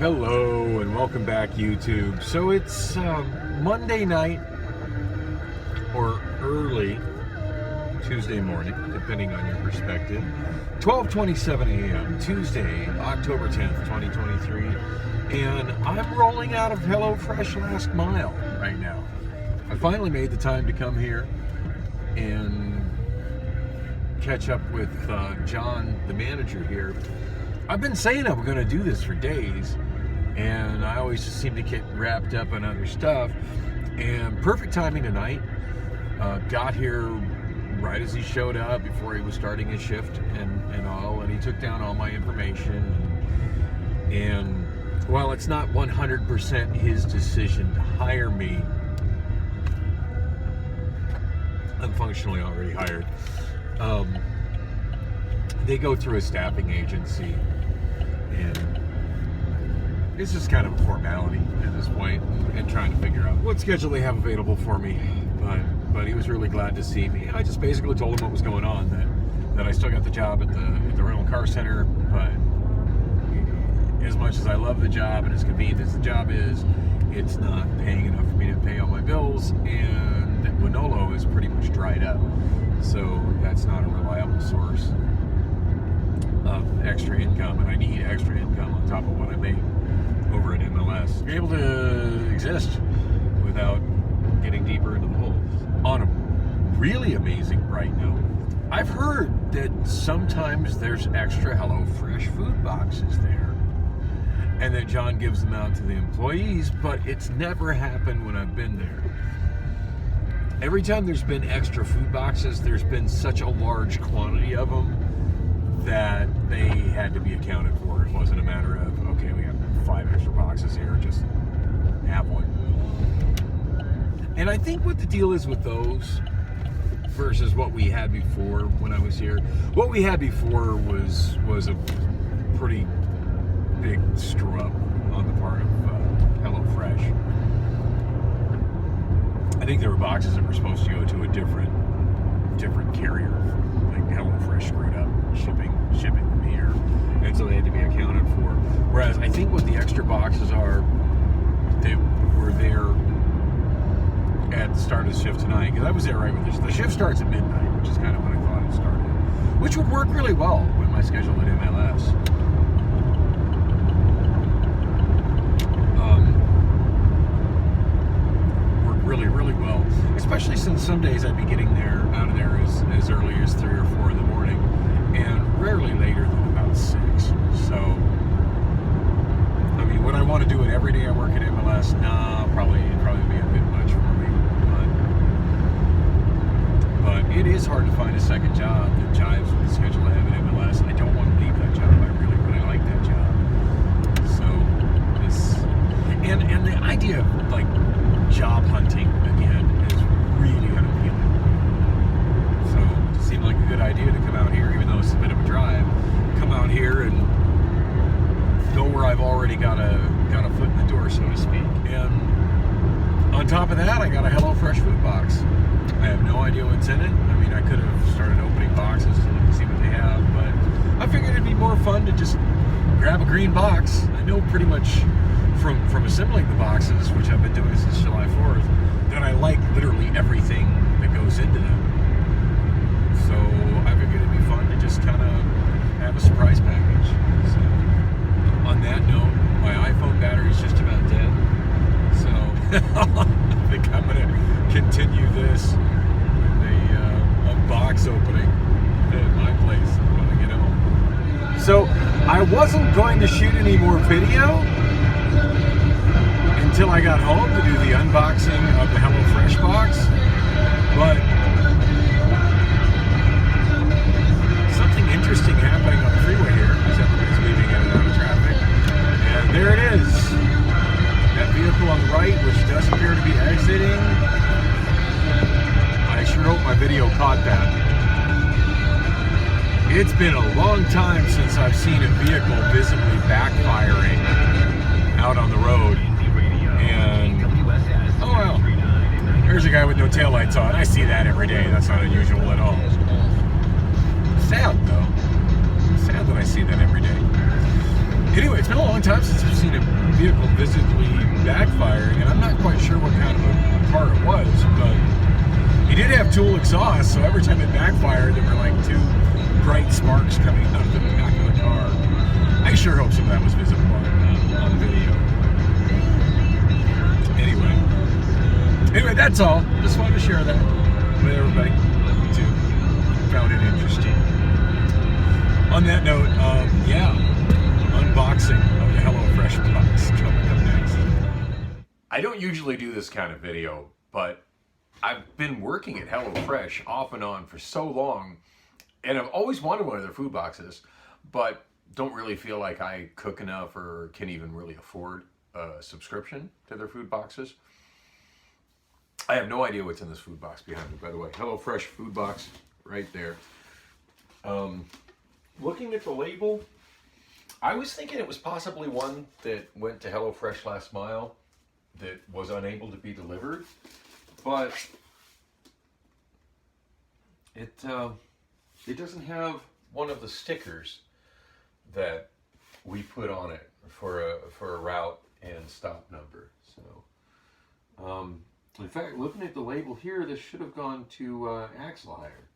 Hello and welcome back, YouTube. So it's Monday night or early Tuesday morning, depending on your perspective. 12:27 a.m. Tuesday, October 10th, 2023, and I'm rolling out of HelloFresh last mile right now. I finally made the time to come here and catch up with John, the manager here. I've been saying I'm going to do this for days, and I always just seem to get wrapped up in other stuff. And perfect timing tonight. Got here right as he showed up, before he was starting his shift and all, and he took down all my information. And while it's not 100% his decision to hire me, I'm functionally already hired. They go through a staffing agency, and it's just kind of a formality at this point, and trying to figure out what schedule they have available for me. But he was really glad to see me. I just basically told him what was going on, that I still got the job at the rental car center, but as much as I love the job and as convenient as the job is, it's not paying enough for me to pay all my bills, and Wonolo is pretty much dried up, so that's not a reliable source of extra income, and I need extra income on top of what I make over at MLS to be able to exist without getting deeper into the hole. On a really amazing bright note, I've heard that sometimes there's extra HelloFresh food boxes there, and that John gives them out to the employees, but it's never happened when I've been there. Every time there's been extra food boxes, there's been such a large quantity of them that they had to be accounted for. It wasn't a matter of, okay, we have 5 extra boxes here, just have one. And I think what the deal is with those versus what we had before when I was here, what we had before was a pretty big screw up on the part of HelloFresh. I think there were boxes that were supposed to go to a different carrier. Like HelloFresh screwed up shipping them here, and so they had to be accounted for. Whereas I think what the extra boxes are, they were there at the start of the shift tonight, because I was there right when the shift starts at midnight, which is kind of when I thought it started, which would work really well with my schedule at MLS. Work really well, especially since some days I'd be getting out of there as early as 3 or 4 in the morning, and rarely later than about 6. So, I mean, would I want to do it every day I work at MLS? Nah, probably be a bit much for me. But it is hard to find a second job that jives with the schedule I have at MLS. I don't want to leave that job. I really like that job. So this, and the idea of like job hunting again is really unappealing. So it seemed like a good idea to come out here, even though it's a bit of a drive. Come out here and go where I've already got a foot in the door, so to speak. And on top of that, I got a HelloFresh food box. I have no idea what's in it. I mean, I could have started opening boxes to look and see what they have, but I figured it'd be more fun to just grab a green box. I know pretty much from assembling the boxes, which I've been doing since July 4th, that I like literally everything that goes into them. So I figured it'd be fun to just kind of have a surprise package. So on that note, my iPhone battery is just about dead. So I think I'm going to continue this with a box opening at my place when I get home. So I wasn't going to shoot any more video until I got home to do the unboxing of the HelloFresh box, but something interesting happening on the freeway here as everybody's weaving in and out of traffic. And there it is. That vehicle on the right, which does appear to be exiting. I sure hope my video caught that. It's been a long time since I've seen a vehicle visibly backfiring out on the road. And, oh well, there's a guy with no taillights on. I see that every day. That's not unusual at all. Sad, though. Sad that I see that every day. Anyway, it's been a long time since I've seen a vehicle visibly backfiring, and I'm not quite sure what kind of a car it was, but he did have dual exhaust, so every time it backfired, there were like two bright sparks coming out of the back of the car. I sure hope some of that was visible on video. Anyway, that's all. Just wanted to share that with everybody too. Found it interesting. On that note, yeah, unboxing of the HelloFresh box coming up next. I don't usually do this kind of video, but I've been working at HelloFresh off and on for so long, and I've always wanted one of their food boxes, but don't really feel like I cook enough or can even really afford a subscription to their food boxes. I have no idea what's in this food box behind me, by the way. HelloFresh food box right there. Looking at the label, I was thinking it was possibly one that went to HelloFresh last mile that was unable to be delivered, but it doesn't have one of the stickers that we put on it for a route and stop number. So, in fact, looking at the label here, this should have gone to Axle Hire.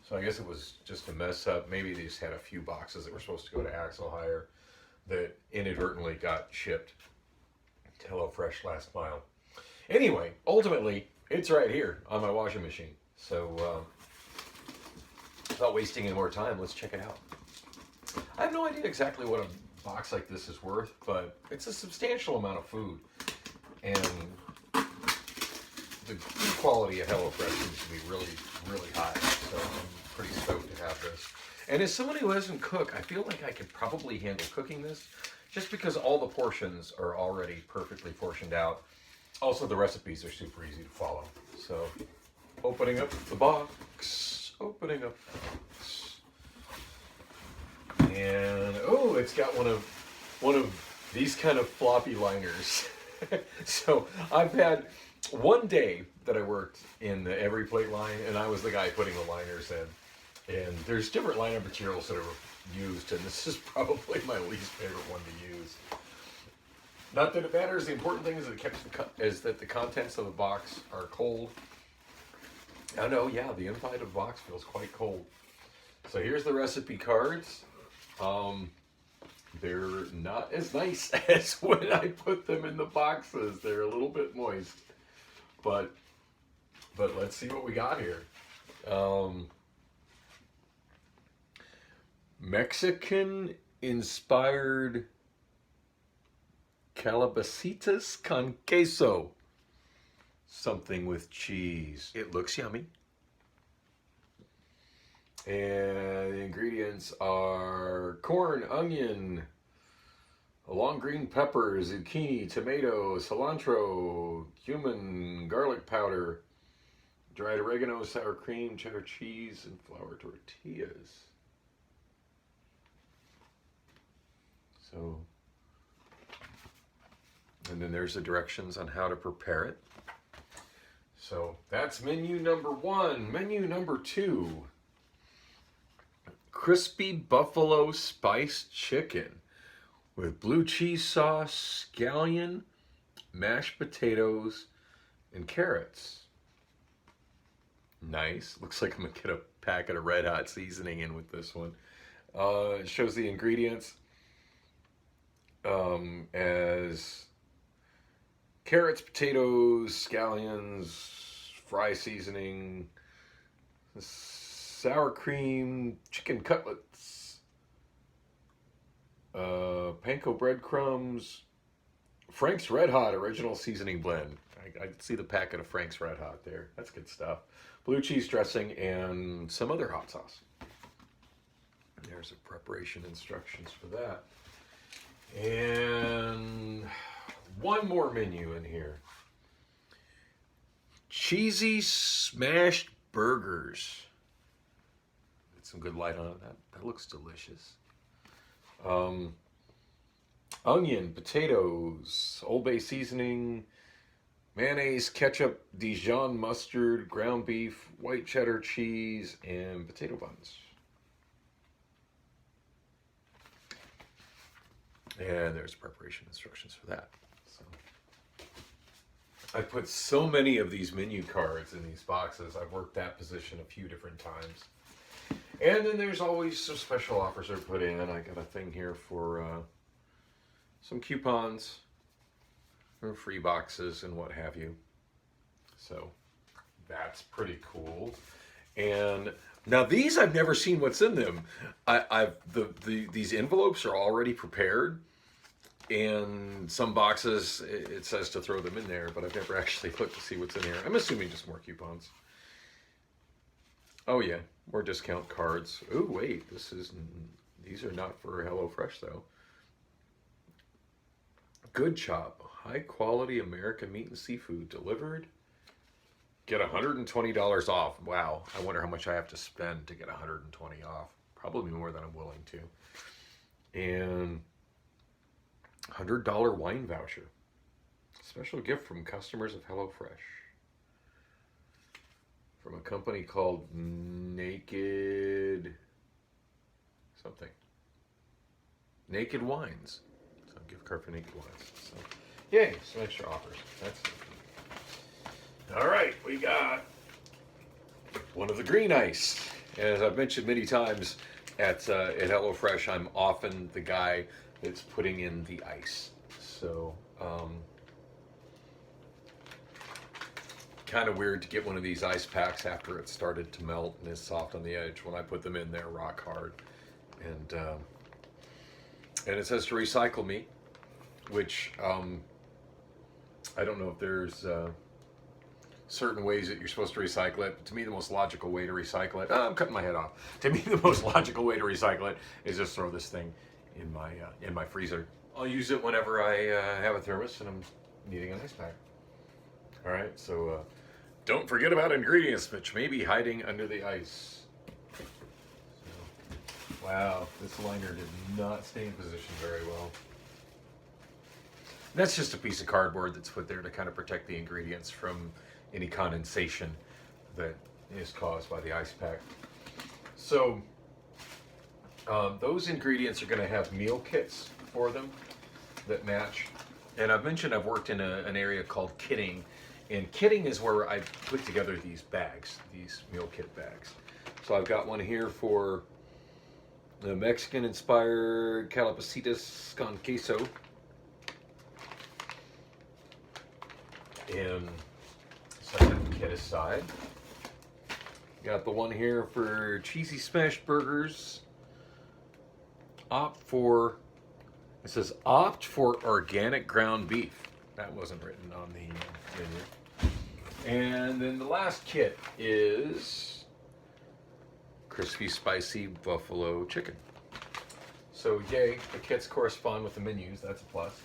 So I guess it was just a mess up. Maybe they just had a few boxes that were supposed to go to Axle Hire that inadvertently got shipped to HelloFresh last mile. Anyway, ultimately, it's right here on my washing machine. So, without wasting any more time, let's check it out. I have no idea exactly what a box like this is worth, but it's a substantial amount of food. And the food quality at HelloFresh seems to be really, really high. So I'm pretty stoked to have this. And as someone who doesn't cook, I feel like I could probably handle cooking this just because all the portions are already perfectly portioned out. Also, the recipes are super easy to follow. So, opening up the box, and oh, it's got one of these kind of floppy liners. So I've had one day that I worked in the every plate line, and I was the guy putting the liners in. And there's different liner materials that are used, and this is probably my least favorite one to use. Not that it matters. The important thing is that the contents of the box are cold. Oh no, yeah, the inside of the box feels quite cold. So here's the recipe cards. They're not as nice as when I put them in the boxes. They're a little bit moist, but let's see what we got here. Mexican-inspired calabacitas con queso. Something with cheese. It looks yummy. And the ingredients are corn, onion, long green pepper, zucchini, tomato, cilantro, cumin, garlic powder, dried oregano, sour cream, cheddar cheese, and flour tortillas. So, and then there's the directions on how to prepare it. So that's menu number one. Menu number two. Crispy buffalo spiced chicken with blue cheese sauce, scallion, mashed potatoes, and carrots. Nice. Looks like I'm gonna get a packet of Red Hot seasoning in with this one. It shows the ingredients as carrots, potatoes, scallions, fry seasoning, sour cream, chicken cutlets, panko breadcrumbs, Frank's Red Hot original seasoning blend. I see the packet of Frank's Red Hot there. That's good stuff. Blue cheese dressing and some other hot sauce. There's the preparation instructions for that. And one more menu in here. Cheesy smashed burgers. Get some good light on it. That looks delicious. Onion, potatoes, Old Bay seasoning, mayonnaise, ketchup, Dijon mustard, ground beef, white cheddar cheese, and potato buns. And there's preparation instructions for that. So I put so many of these menu cards in these boxes. I've worked that position a few different times. And then there's always some special offers they're put in. I got a thing here for some coupons or free boxes and what have you. So that's pretty cool. And now these, I've never seen what's in them. These envelopes are already prepared. And some boxes, it says to throw them in there, but I've never actually looked to see what's in here. I'm assuming just more coupons. Oh yeah, more discount cards. Oh wait, these are not for HelloFresh though. Good Chop, high quality American meat and seafood delivered. Get $120 off. Wow, I wonder how much I have to spend to get $120 off. Probably more than I'm willing to. And $100 wine voucher. Special gift from customers of HelloFresh. From a company called Naked something. Naked Wines. So gift card for Naked Wines. So yay, some extra offers. That's all right. We got one of the green ice. As I've mentioned many times at HelloFresh, I'm often the guy that's putting in the ice. So kind of weird to get one of these ice packs after it started to melt and is soft on the edge. When I put them in, they're rock hard. And it says to recycle me, which I don't know if there's certain ways that you're supposed to recycle it. But to me, the most logical way to recycle it, I'm cutting my head off. To me, the most logical way to recycle it is just throw this thing in my freezer. I'll use it whenever I have a thermos and I'm needing an ice pack. All right, so don't forget about ingredients, which may be hiding under the ice. So, wow, this liner did not stay in position very well. That's just a piece of cardboard that's put there to kind of protect the ingredients from any condensation that is caused by the ice pack. So those ingredients are going to have meal kits for them that match. And I've mentioned I've worked in an area called kitting. And kitting is where I put together these bags, these meal kit bags. So I've got one here for the Mexican-inspired calabacitas con queso. And set that kit aside. Got the one here for cheesy smash burgers. It says opt for organic ground beef. That wasn't written on the menu. And then the last kit is crispy spicy buffalo chicken. So yay, the kits correspond with the menus. That's a plus.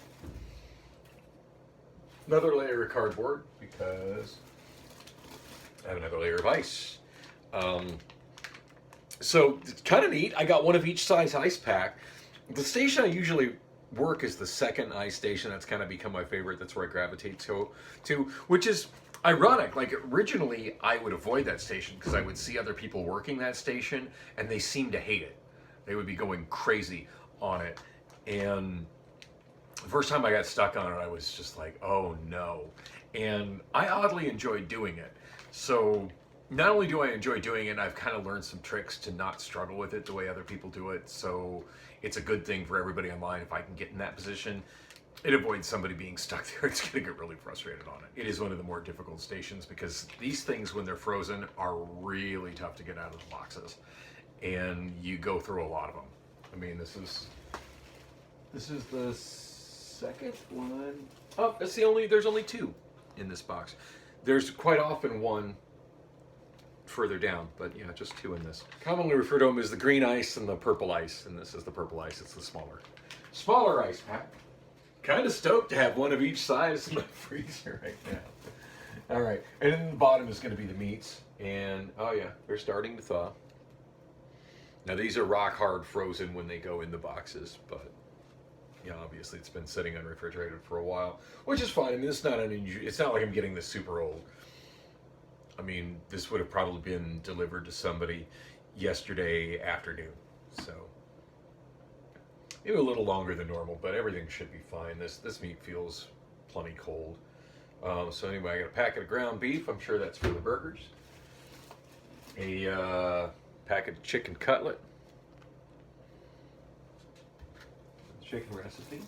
Another layer of cardboard because I have another layer of ice. So it's kind of neat. I got one of each size ice pack. The station I usually work is the second ice station. That's kind of become my favorite. That's where I gravitate to, which is ironic. Like originally I would avoid that station because I would see other people working that station and they seemed to hate it. They would be going crazy on it. And the first time I got stuck on it, I was just like, oh no. And I oddly enjoyed doing it. So not only do I enjoy doing it, I've kind of learned some tricks to not struggle with it the way other people do it. So it's a good thing for everybody online if I can get in that position. It avoids somebody being stuck there. It's going to get really frustrated on it. It is one of the more difficult stations because these things, when they're frozen, are really tough to get out of the boxes. And you go through a lot of them. I mean, this is the second one. Oh, there's only two in this box. There's quite often one further down, but yeah, just two in this. Commonly referred to them as the green ice and the purple ice, and this is the purple ice. It's the smaller ice pack. Kind of stoked to have one of each size in my freezer right now. All right, and then the bottom is going to be the meats, and oh yeah, they're starting to thaw. Now these are rock hard frozen when they go in the boxes, but yeah, obviously it's been sitting unrefrigerated for a while, which is fine. I mean, it's not like I'm getting this super old. I mean, this would have probably been delivered to somebody yesterday afternoon. So maybe a little longer than normal, but everything should be fine. This meat feels plenty cold. So anyway, I got a packet of ground beef. I'm sure that's for the burgers. A packet of chicken cutlet. Chicken recipe.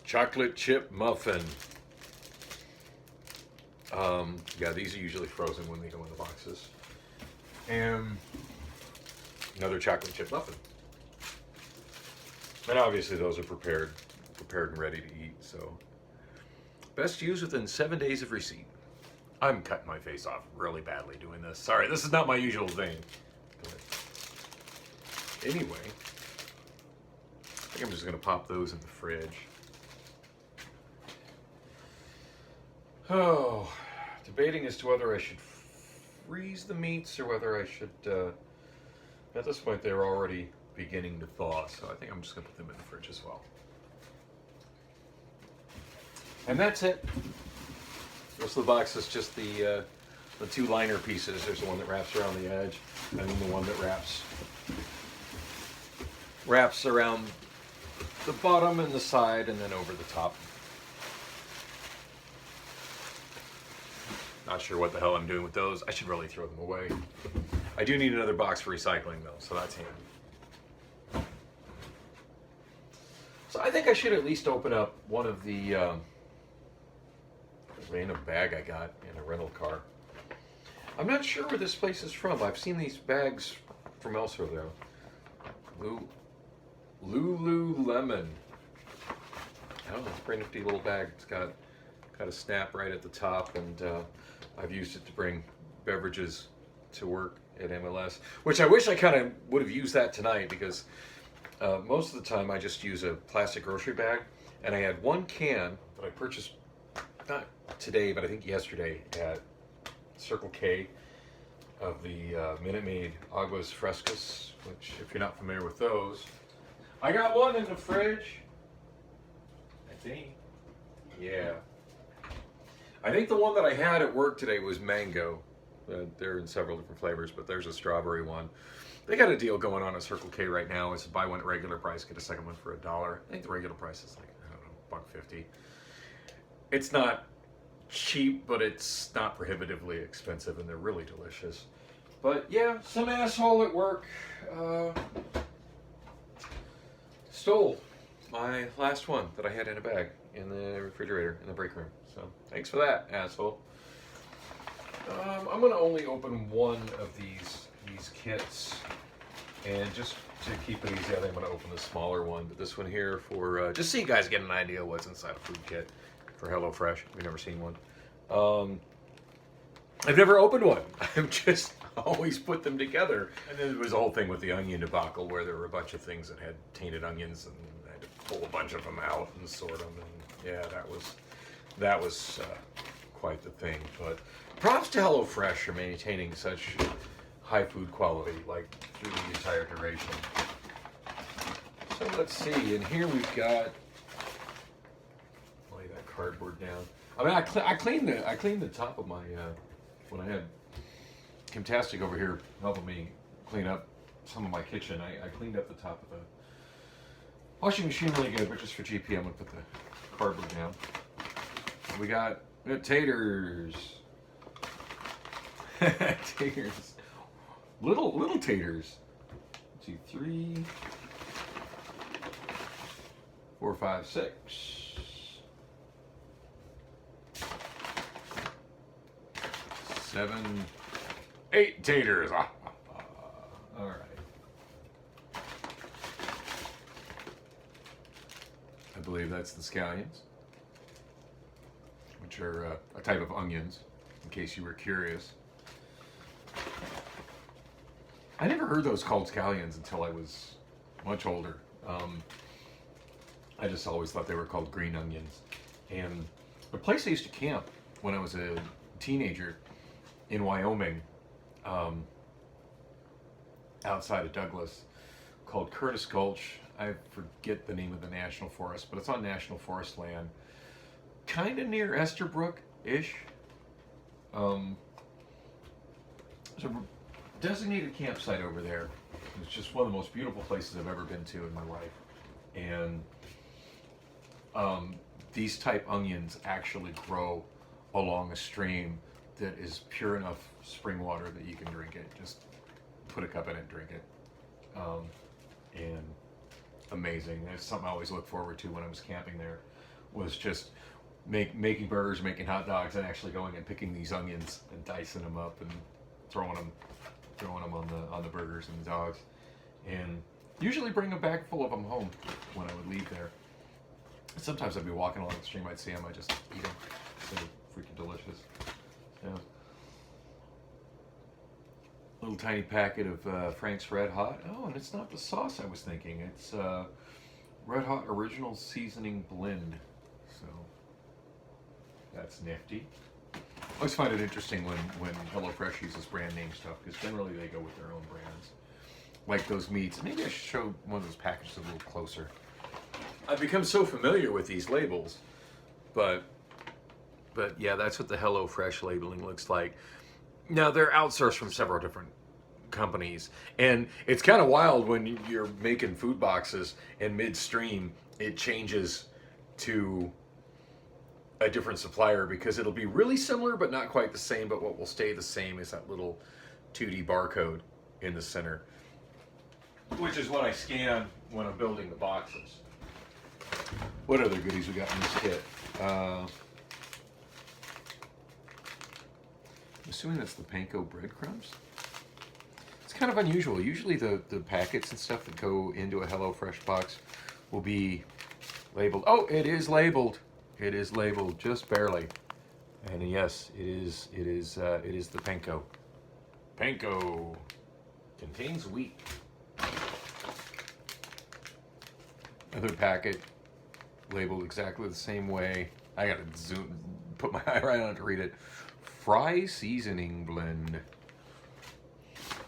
Chocolate chip muffin. Yeah, these are usually frozen when they go in the boxes. And another chocolate chip muffin. And obviously those are prepared and ready to eat. So best used within 7 days of receipt. I'm cutting my face off really badly doing this. Sorry, this is not my usual thing. But anyway, I think I'm just gonna pop those in the fridge. Oh, debating as to whether I should freeze the meats or whether I should, at this point they're already beginning to thaw, so I think I'm just gonna put them in the fridge as well. And that's it. The rest of the box is just the two liner pieces. There's the one that wraps around the edge, and then the one that wraps around the bottom and the side, and then over the top. Not sure what the hell I'm doing with those. I should really throw them away. I do need another box for recycling though, so that's handy. So I think I should at least open up one of the random bag I got in a rental car. I'm not sure where this place is from. I've seen these bags from elsewhere though. Lululemon. I don't know, it's a pretty nifty little bag. It's got a snap right at the top, and I've used it to bring beverages to work at MLS, which I wish I kind of would have used that tonight, because most of the time I just use a plastic grocery bag, and I had one can that I purchased, not today, but I think yesterday at Circle K, of the Minute Maid Aguas Frescas, which, if you're not familiar with those, I got one in the fridge, I think. Yeah. I think the one that I had at work today was mango. They're in several different flavors, but there's a strawberry one. They got a deal going on at Circle K right now. It's buy one at regular price, get a second one for $1. I think the regular price is like, I don't know, $1.50. It's not cheap, but it's not prohibitively expensive, and they're really delicious. But yeah, some asshole at work stole my last one that I had in a bag in the refrigerator in the break room. So thanks for that, asshole. I'm gonna only open one of these kits, and just to keep it easy, I think I'm gonna open the smaller one. But this one here for just so you guys get an idea of what's inside a food kit for HelloFresh. We've never seen one. I've never opened one. I've just always put them together. And then there was a whole thing with the onion debacle where there were a bunch of things that had tainted onions, and I had to pull a bunch of them out and sort them. And yeah, that was quite the thing. But props to HelloFresh for maintaining such high food quality, like through the entire duration. So let's see. And here we've got. Lay that cardboard down. I mean, I cleaned the top of my when I had Kimtastic over here helping me clean up some of my kitchen. I cleaned up the top of the washing machine really good, but just for GP, I'm gonna put the cardboard down. We got taters, taters, little taters. Let's see, 3, 4, 5, 6. 7, 8 taters. All right. I believe that's the scallions, which are a type of onions, in case you were curious. I never heard those called scallions until I was much older. I just always thought they were called green onions. And the place I used to camp when I was a teenager in Wyoming, outside of Douglas, called Curtis Gulch. I forget the name of the national forest, but it's on national forest land, kind of near Esterbrook-ish. There's a designated campsite over there. It's just one of the most beautiful places I've ever been to in my life. And these type onions actually grow along a stream that is pure enough spring water that you can drink it. Just put a cup in it, drink it. And amazing. That's something I always look forward to when I was camping there, was just making burgers, making hot dogs, and actually going and picking these onions and dicing them up and throwing them on the burgers and the dogs, and usually bring a bag full of them home when I would leave there. Sometimes I'd be walking along the stream, I'd see them, I'd just eat them. So freaking delicious. Yeah. Little tiny packet of Frank's Red Hot. Oh, and it's not the sauce I was thinking. It's Red Hot Original Seasoning Blend. So that's nifty. I always find it interesting when HelloFresh uses brand name stuff, because generally they go with their own brands. Like those meats. Maybe I should show one of those packages a little closer. I've become so familiar with these labels, but yeah, that's what the HelloFresh labeling looks like. Now, they're outsourced from several different companies, and it's kind of wild when you're making food boxes and midstream it changes to a different supplier, because it'll be really similar but not quite the same, but what will stay the same is that little 2D barcode in the center, which is what I scan when I'm building the boxes. What other goodies we got in this kit? I'm assuming that's the panko breadcrumbs. It's kind of unusual. Usually the packets and stuff that go into a HelloFresh box will be labeled. Oh, it is labeled. It is labeled just barely. And yes, it is the panko. Panko contains wheat. Another packet labeled exactly the same way. I gotta put my eye right on it to read it. Fry seasoning blend.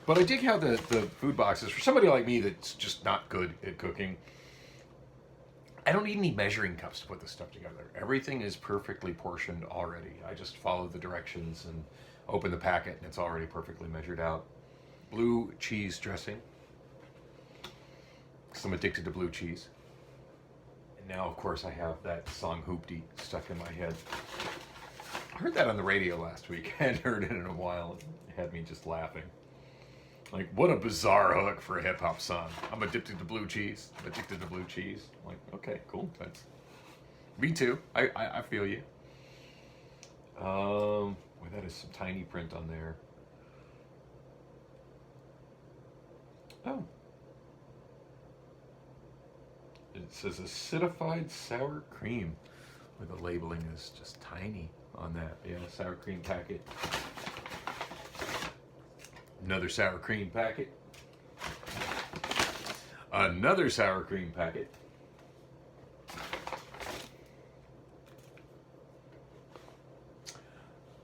But I dig how the food boxes, for somebody like me that's just not good at cooking, I don't need any measuring cups to put this stuff together. Everything is perfectly portioned already. I just follow the directions and open the packet and it's already perfectly measured out. Blue cheese dressing, because I'm addicted to blue cheese. And now, of course, I have that song Hoopty stuck in my head. I heard that on the radio last week. I hadn't heard it in a while. It had me just laughing. Like, what a bizarre hook for a hip-hop song. I'm addicted to blue cheese. I'm addicted to blue cheese. I'm like, okay, cool. That's me too. I feel you. Boy, that is some tiny print on there. Oh. It says acidified sour cream, where the labeling is just tiny on that. Yeah, sour cream packet. Another sour cream packet. Another sour cream packet.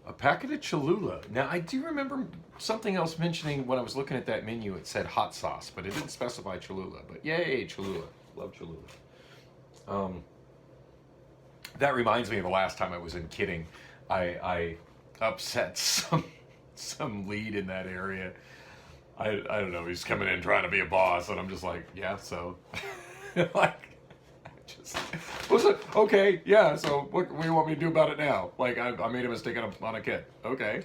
A packet of Cholula. Now, I do remember something else mentioning when I was looking at that menu, it said hot sauce, but it didn't specify Cholula. But yay, Cholula. Love Cholula. That reminds me of the last time I was in Kidding. I upset some lead in that area. I don't know, he's coming in trying to be a boss, and I'm just like, yeah, so like, okay, yeah, so what do you want me to do about it now? Like, I made a mistake on a kid. Okay.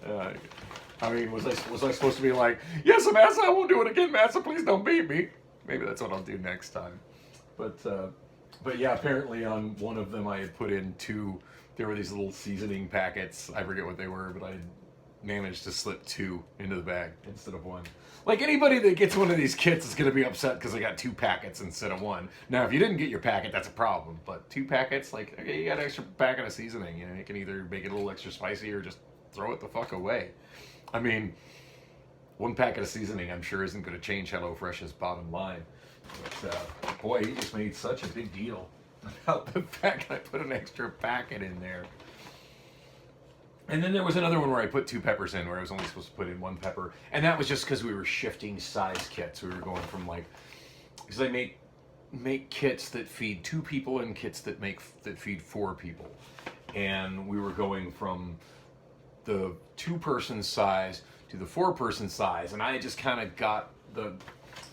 I mean, was I supposed to be like, yes, Massa, I won't do it again, Massa, please don't beat me. Maybe that's what I'll do next time. But yeah, apparently on one of them I had put in there were these little seasoning packets. I forget what they were, but I managed to slip 2 into the bag instead of 1. Like, anybody that gets one of these kits is going to be upset because they got 2 packets instead of 1. Now, if you didn't get your packet, that's a problem. But 2 packets, like, okay, you got an extra packet of seasoning. You know, you can either make it a little extra spicy or just throw it the fuck away. I mean, 1 packet of seasoning, I'm sure, isn't going to change HelloFresh's bottom line. But, boy, he just made such a big deal about the fact that I put an extra packet in there. And then there was another one where I put 2 peppers in, where I was only supposed to put in 1 pepper. And that was just because we were shifting size kits. We were going from, like, because I make kits that feed 2 people and kits that feed 4 people. And we were going from the 2-person size to the 4-person size, and I just kind of got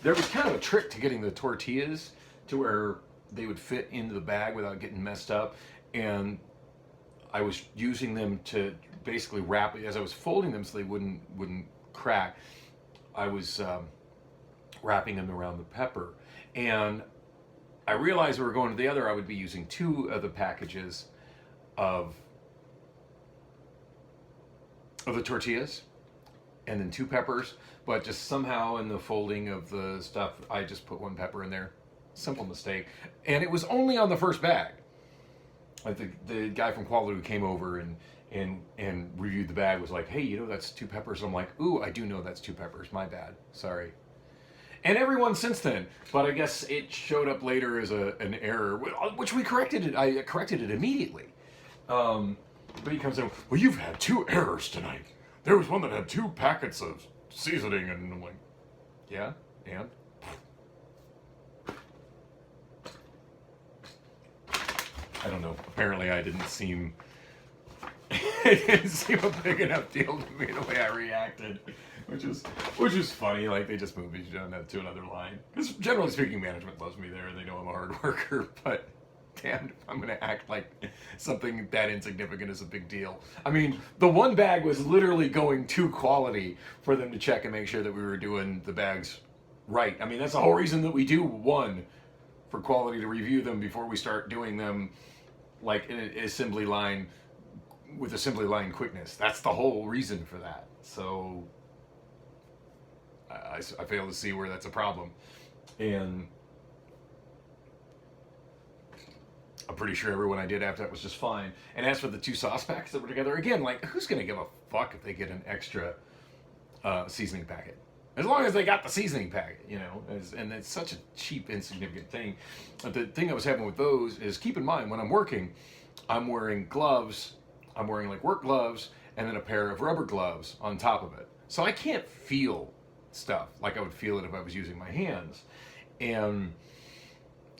there was kind of a trick to getting the tortillas to where they would fit into the bag without getting messed up, and I was using them to basically wrap, as I was folding them so they wouldn't crack, I was wrapping them around the pepper. And I realized we were going to the other, I would be using 2 of the packages of the tortillas and then 2 peppers, but just somehow in the folding of the stuff, I just put 1 pepper in there. Simple mistake. And it was only on the first bag. Like the guy from Quality who came over and reviewed the bag was like, hey, you know that's 2 peppers. I'm like, ooh, I do know that's 2 peppers. My bad. Sorry. And everyone since then, but I guess it showed up later as an error, which we corrected it. I corrected it immediately. But he comes in, well, you've had 2 errors tonight. There was one that had 2 packets of seasoning, and I'm like, yeah, and? I don't know. Apparently I didn't seem it didn't seem a big enough deal to me the way I reacted. Which is funny, like they just moved me to another line. Because generally speaking, management loves me there and they know I'm a hard worker, but damn, if I'm gonna act like something that insignificant is a big deal. I mean, the 1 bag was literally going to Quality for them to check and make sure that we were doing the bags right. I mean, that's the whole reason that we do 1, for Quality to review them before we start doing them like in an assembly line with assembly line quickness. That's the whole reason for that. So I fail to see where that's a problem. And I'm pretty sure everyone I did after that was just fine. And as for the 2 sauce packs that were together, again, like, who's going to give a fuck if they get an extra seasoning packet? As long as they got the seasoning packet, you know. And it's such a cheap, insignificant thing. But the thing I was having with those is, keep in mind, when I'm working, I'm wearing gloves. I'm wearing, like, work gloves and then a pair of rubber gloves on top of it. So I can't feel stuff like I would feel it if I was using my hands. And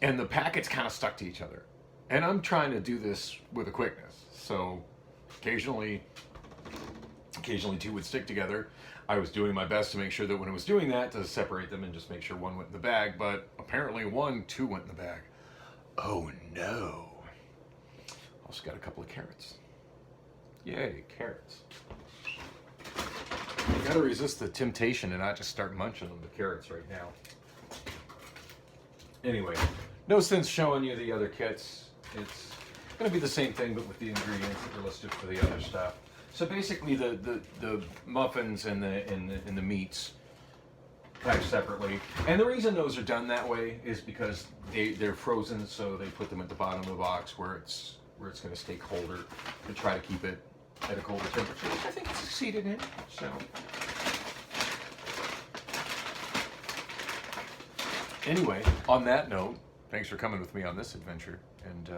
the packets kind of stuck to each other. And I'm trying to do this with a quickness. So occasionally 2 would stick together. I was doing my best to make sure that when I was doing that, to separate them and just make sure 1 went in the bag. But apparently 2 went in the bag. Oh no. Also got a couple of carrots. Yay, carrots. You gotta resist the temptation and not just start munching on the carrots right now. Anyway, no sense showing you the other kits. It's gonna be the same thing, but with the ingredients that are listed for the other stuff. So basically, the muffins and the meats packed separately. And the reason those are done that way is because they're frozen, so they put them at the bottom of the box where it's gonna stay colder to try to keep it at a colder temperature, which I think it succeeded in. So anyway, on that note, thanks for coming with me on this adventure, and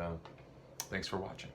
thanks for watching.